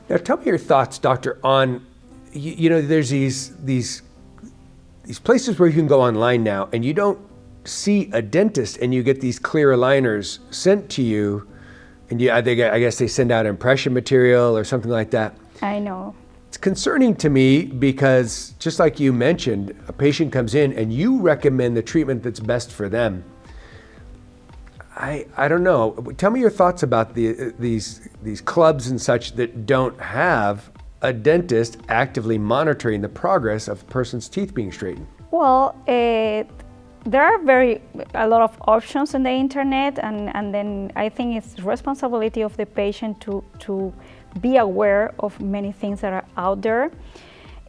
Now, tell me your thoughts, doctor, on, there's these places where you can go online now and you don't see a dentist and you get these clear aligners sent to you, and I guess they send out impression material or something like that. I know. It's concerning to me because, just like you mentioned, a patient comes in and you recommend the treatment that's best for them. I don't know. Tell me your thoughts about these clubs and such that don't have a dentist actively monitoring the progress of a person's teeth being straightened. Well, there are a lot of options on the internet, and then I think it's responsibility of the patient to be aware of many things that are out there.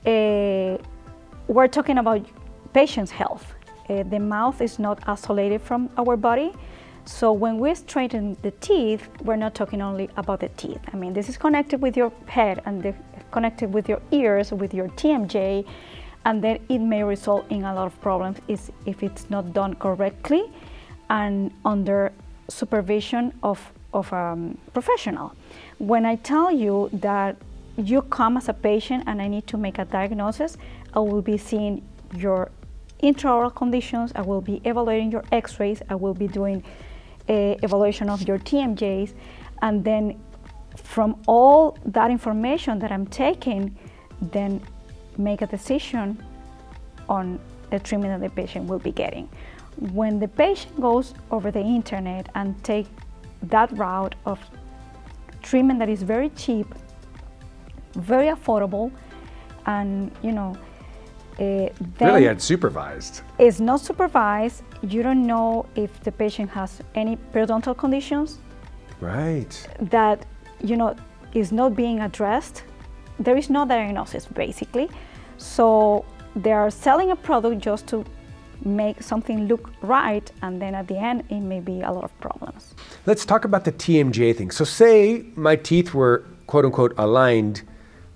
We're talking about patient's health. The mouth is not isolated from our body. So when we straighten the teeth, we're not talking only about the teeth. I mean, this is connected with your head and connected with your ears, with your TMJ, and then it may result in a lot of problems if it's not done correctly and under supervision of a professional. When I tell you that you come as a patient and I need to make a diagnosis, I will be seeing your intraoral conditions, I will be evaluating your x-rays, I will be doing evaluation of your TMJs, and then from all that information that I'm taking, then make a decision on the treatment that the patient will be getting. When the patient goes over the internet and take that route of treatment that is very cheap, very affordable, and then really unsupervised. It's not supervised. You don't know if the patient has any periodontal conditions. Right. That is not being addressed. There is no diagnosis basically. So they are selling a product just to make something look right, and then at the end it may be a lot of problems. Let's talk about the TMJ thing. So say my teeth were quote unquote aligned,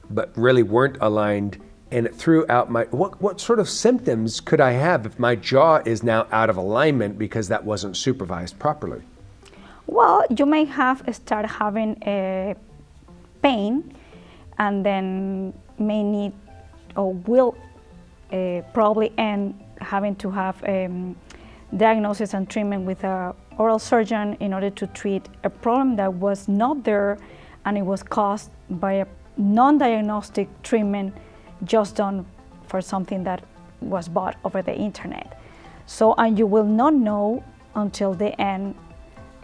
but really weren't aligned, and it threw out what sort of symptoms could I have if my jaw is now out of alignment because that wasn't supervised properly? Well, you may start having a pain, and then may need or will probably end having to have diagnosis and treatment with an oral surgeon in order to treat a problem that was not there, and it was caused by a non-diagnostic treatment just done for something that was bought over the internet. So, and you will not know until the end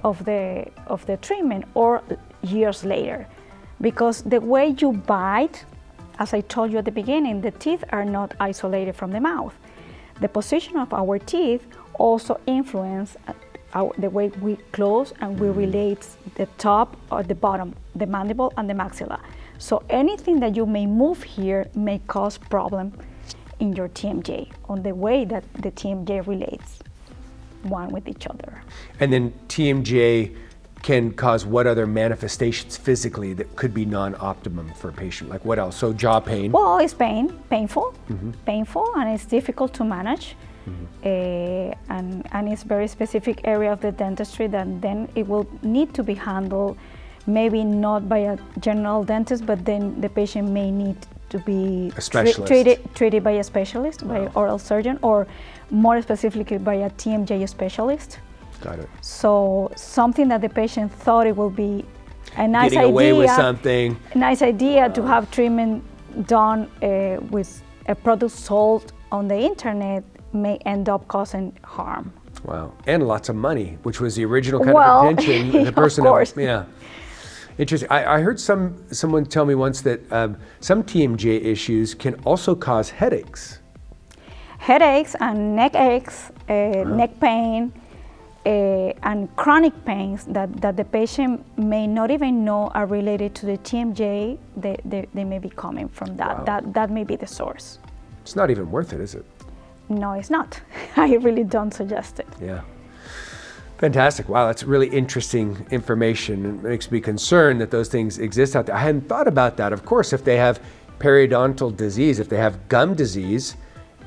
of the treatment or years later, because the way you bite, as I told you at the beginning, the teeth are not isolated from the mouth. The position of our teeth also influence the way we close and we relate the top or the bottom, the mandible and the maxilla. So anything that you may move here may cause problem in your TMJ, on the way that the TMJ relates one with each other. And then TMJ can cause what other manifestations physically that could be non-optimum for a patient? Like what else? So jaw pain? Well, it's painful, and it's difficult to manage. And it's very specific area of the dentistry that then it will need to be handled, maybe not by a general dentist, but then the patient may need to be treated by a specialist, by an oral surgeon, or more specifically by a TMJ specialist. Got it. So something that the patient thought it will be a nice Getting away with something. A nice idea to have treatment done with a product sold on the internet may end up causing harm. Wow, and lots of money, which was the original kind of intention. The person, of course. Yeah. Interesting. I heard someone tell me once that some TMJ issues can also cause headaches. Headaches and neck aches, neck pain, and chronic pains that the patient may not even know are related to the TMJ. They may be coming from that. Wow. That may be the source. It's not even worth it, is it? No, it's not. I really don't suggest it. Yeah. Fantastic. Wow, that's really interesting information. It makes me concerned that those things exist out there. I hadn't thought about that. Of course, if they have periodontal disease, if they have gum disease,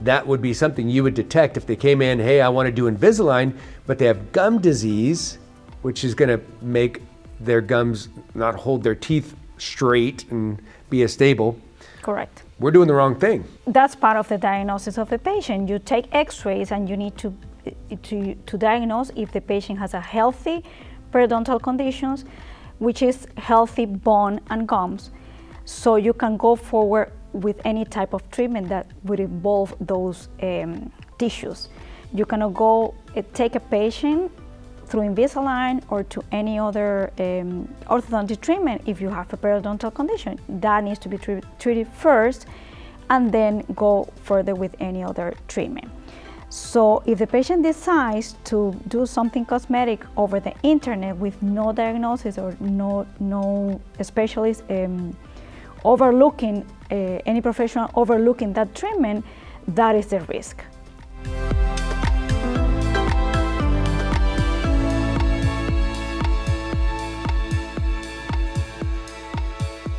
that would be something you would detect if they came in, hey, I want to do Invisalign, but they have gum disease, which is going to make their gums not hold their teeth straight and be as stable, Correct. we're doing the wrong thing. That's part of the diagnosis of the patient. You take x-rays and you need to diagnose if the patient has a healthy periodontal conditions, which is healthy bone and gums. So you can go forward with any type of treatment that would involve those tissues. You cannot go take a patient through Invisalign or to any other orthodontic treatment if you have a periodontal condition. That needs to be treated first and then go further with any other treatment. So if the patient decides to do something cosmetic over the internet with no diagnosis or no specialist overlooking, any professional overlooking that treatment, that is the risk.